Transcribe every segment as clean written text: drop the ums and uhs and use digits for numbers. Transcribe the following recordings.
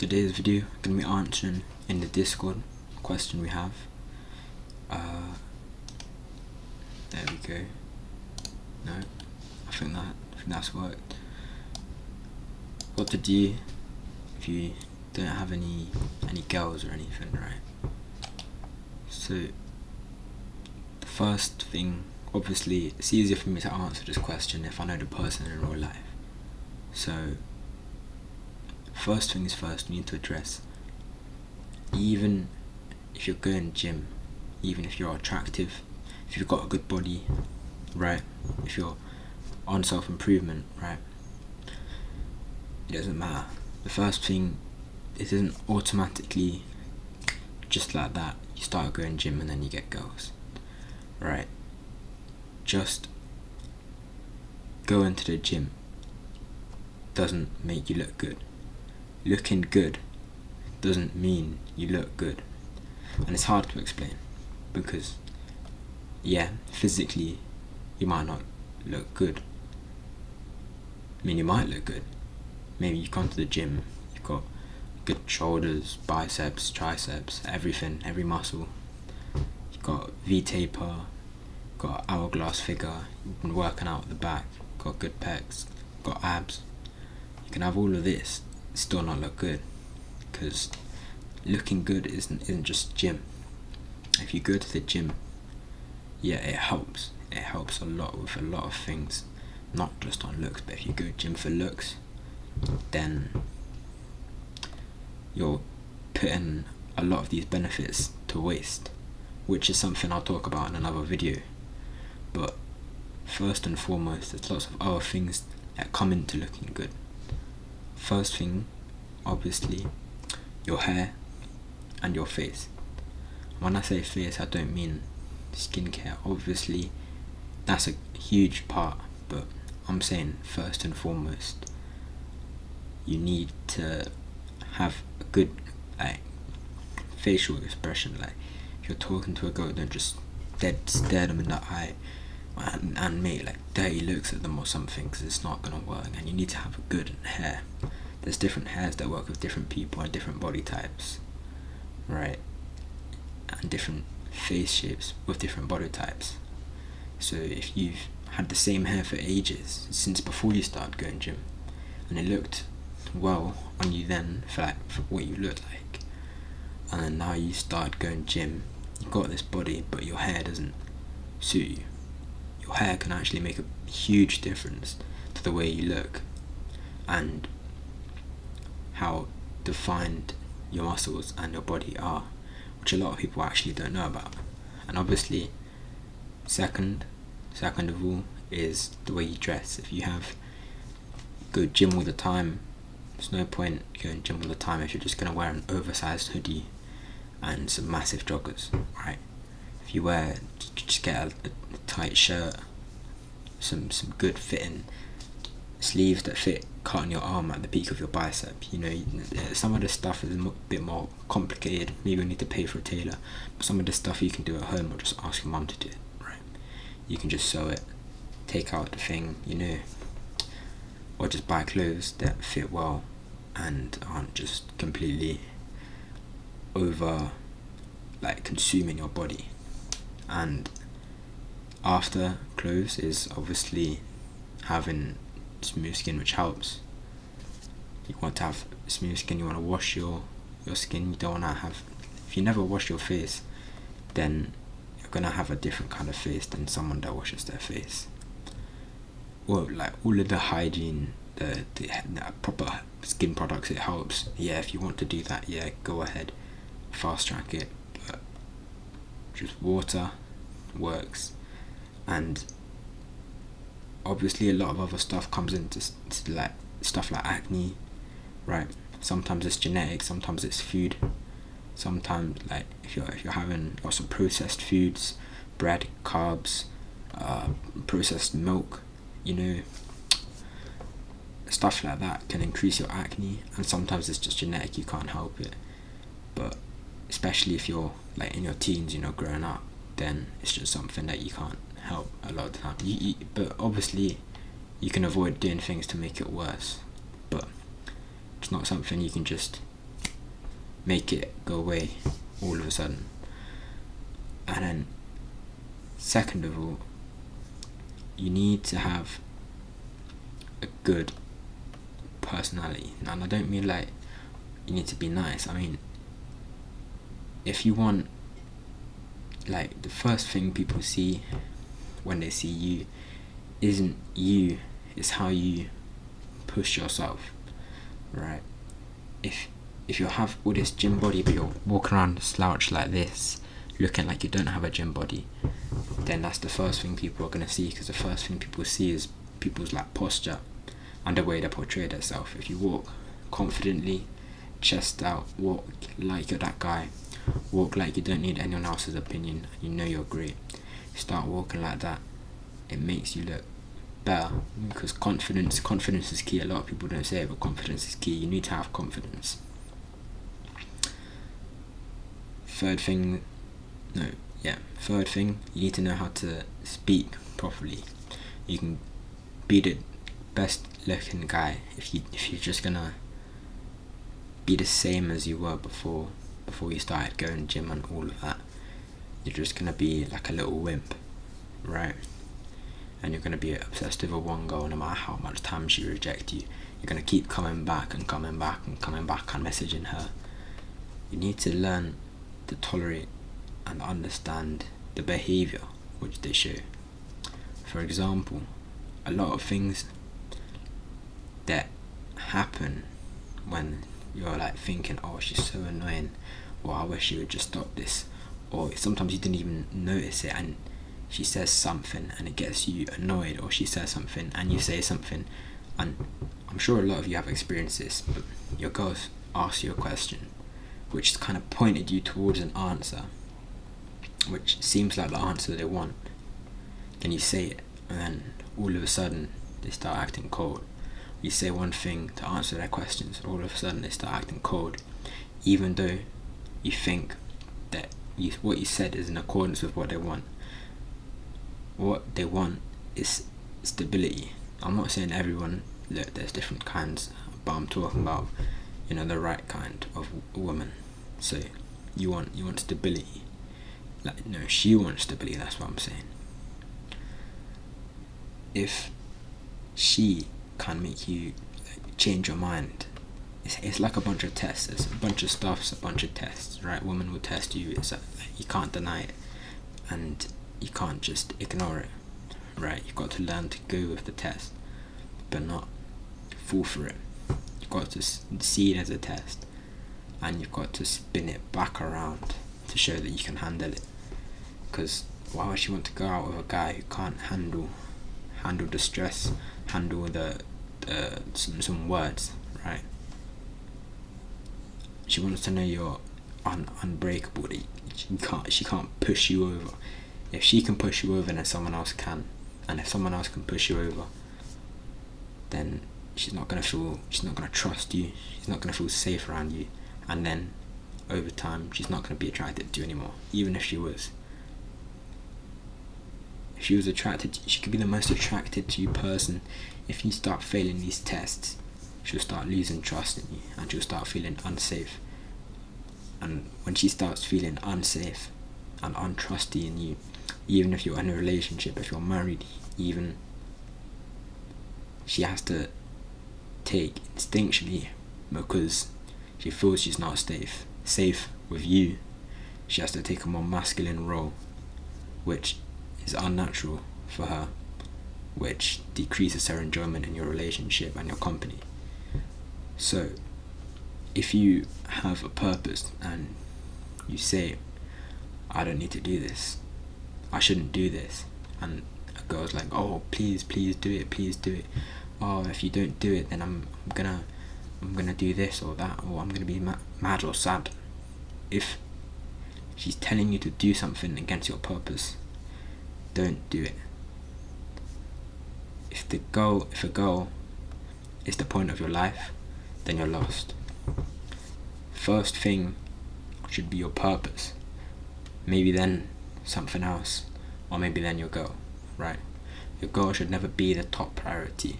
Today's video I'm going to be answering in the Discord question we have. There we go. No, I think that's worked. What to do if you don't have any girls or anything, right? So the first thing, obviously it's easier for me to answer this question if I know the person in real life. So first things first, you need to address, even if you're going gym, even if you're attractive, if you've got a good body, right, if you're on self-improvement, right, it doesn't matter. The first thing, it isn't automatically just like that you start going gym and then you get girls, right? Just going to the gym doesn't make you look good. Looking good doesn't mean you look good, and it's hard to explain because yeah, physically you might not look good. I mean, you might look good. Maybe you come to the gym, you've got good shoulders, biceps, triceps, everything, every muscle. You've got V-taper, got hourglass figure, you've been working out at the back, got good pecs, got abs. You can have all of this, still not look good, because looking good isn't just gym. If you go to the gym, yeah, it helps a lot with a lot of things, not just on looks. But if you go gym for looks, then you're putting a lot of these benefits to waste, which is something I'll talk about in another video. But first and foremost, there's lots of other things that come into looking good. First thing, obviously, your hair and your face. When I say face, I don't mean skincare. Obviously, that's a huge part, but I'm saying first and foremost, you need to have a good facial expression. Like, if you're talking to a girl, don't just stare them in the eye and make like dirty looks at them or something, because it's not gonna work. And you need to have a good hair. There's different hairs that work with different people and different body types, right? And different face shapes with different body types. So if you've had the same hair for ages, since before you started going gym, and it looked well on you then for what you looked like, and then now you start going gym, you've got this body but your hair doesn't suit you. Your hair can actually make a huge difference to the way you look and how defined your muscles and your body are, which a lot of people actually don't know about. And obviously, second of all, is the way you dress. If you go gym all the time, there's no point going gym all the time if you're just going to wear an oversized hoodie and some massive joggers, right? If you just get a tight shirt, some good fitting sleeves that fit, cut on your arm at the peak of your bicep. You know, some of the stuff is a bit more complicated. Maybe you need to pay for a tailor, but some of the stuff you can do at home or just ask your mum to do it, right? You can just sew it, take out the thing, you know, or just buy clothes that fit well and aren't just completely over consuming your body. And after clothes is obviously having smooth skin, which helps. You want to have smooth skin, you want to wash your skin. You don't want to have, if you never wash your face, then you're gonna have a different kind of face than someone that washes their face. Well, like all of the hygiene, the proper skin products, it helps. Yeah, if you want to do that, yeah, go ahead, fast track it, but just water works. And obviously a lot of other stuff comes into like stuff like acne, right? Sometimes it's genetic, sometimes it's food, sometimes like if you're having lots of processed foods, bread, carbs, processed milk, you know, stuff like that can increase your acne. And sometimes it's just genetic, you can't help it. But especially if you're like in your teens, you know, growing up, then it's just something that you can't help a lot of the time. But obviously you can avoid doing things to make it worse, but it's not something you can just make it go away all of a sudden. And then second of all, you need to have a good personality. And I don't mean like you need to be nice. I mean, if you want, like, the first thing people see when they see you isn't you, it's how you push yourself, right? If you have all this gym body but you're walking around slouched like this, looking like you don't have a gym body, then that's the first thing people are going to see, because the first thing people see is people's like posture and the way they portray themselves. If you walk confidently, chest out, walk like you're that guy, walk like you don't need anyone else's opinion, you know you're great, you start walking like that, it makes you look better, because confidence is key. A lot of people don't say it, but confidence is key. You need to have confidence. Third thing, you need to know how to speak properly. You can be the best looking guy if you're just gonna be the same as you were before you started going gym and all of that. You're just gonna be like a little wimp, right? And you're gonna be obsessed over one girl no matter how much time she rejects you. You're gonna keep coming back and messaging her. You need to learn to tolerate and understand the behavior which they show. For example, a lot of things that happen when you're like thinking, oh, she's so annoying, or I wish she would just stop this, or sometimes you didn't even notice it and she says something and it gets you annoyed, or she says something and you say something, and I'm sure a lot of you have experienced this, but your girls ask you a question which is kind of pointed you towards an answer which seems like the answer they want. Then you say it, and then all of a sudden they start acting cold. You say one thing to answer their questions, all of a sudden they start acting cold, even though you think that what you said is in accordance with what they want. What they want is stability. I'm not saying everyone, look, there's different kinds, but I'm talking about, the right kind of woman. So you want stability. Like, no, she wants stability, that's what I'm saying. If she can make you change your mind, it's like a bunch of tests. It's a bunch of stuff, it's a bunch of tests, right? Women will test you. It's you can't deny it, and you can't just ignore it, right? You've got to learn to go with the test, but not fall for it. You've got to see it as a test, and you've got to spin it back around to show that you can handle it. Because why would she want to go out with a guy who can't handle the stress, handle some words, right? She wants to know you're unbreakable. That she can't push you over. If she can push you over, then someone else can, and if someone else can push you over, then she's not gonna trust you. She's not gonna feel safe around you, and then over time she's not gonna be attracted to you anymore. Even if she was. If she was attracted, she could be the most attracted to you person. If you start failing these tests, she'll start losing trust in you, and she'll start feeling unsafe. And when she starts feeling unsafe and untrusty in you, even if you're in a relationship, if you're married, even, she has to take instinctually, because she feels she's not safe with you, she has to take a more masculine role, which is unnatural for her, which decreases her enjoyment in your relationship and your company. So if you have a purpose and you say, I don't need to do this, I shouldn't do this, and a girl's like, oh, please do it, oh, if you don't do it, then I'm gonna do this or that, or I'm gonna be mad or sad. If she's telling you to do something against your purpose, don't do it. If a girl is the point of your life, then you're lost. First thing should be your purpose, maybe then something else, or maybe then your girl, right? Your girl should never be the top priority.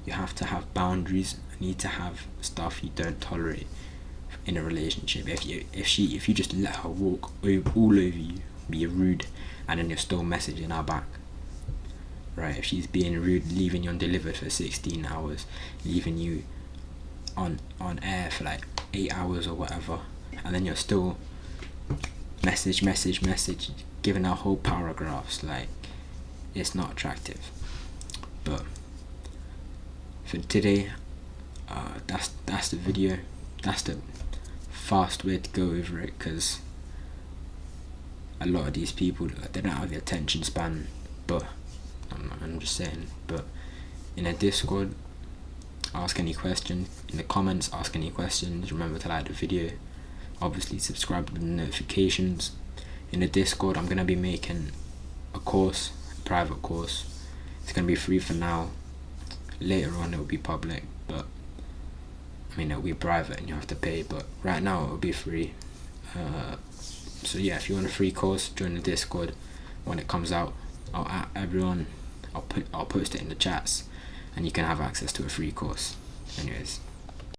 You have to have boundaries. You need to have stuff you don't tolerate. For in a relationship. If you just let her walk all over you, be rude, and then you're still messaging her back, right? If she's being rude, leaving you undelivered for 16 hours, leaving you on air for like 8 hours or whatever, and then you're still message, giving her whole paragraphs, like, it's not attractive. But for today, that's the video. That's the fast way to go over it, because a lot of these people, they don't have the attention span. But I'm just saying. But in a Discord, ask any question in the comments. Ask any questions. Remember to like the video. Obviously, subscribe to the notifications. In the Discord, I'm gonna be making a private course. It's gonna be free for now. Later on, it will be public, but I mean, it'll be private and you have to pay. But right now, it will be free. So yeah, if you want a free course, join the Discord. When it comes out, I'll at everyone. I'll post it in the chats, and you can have access to a free course. Anyways.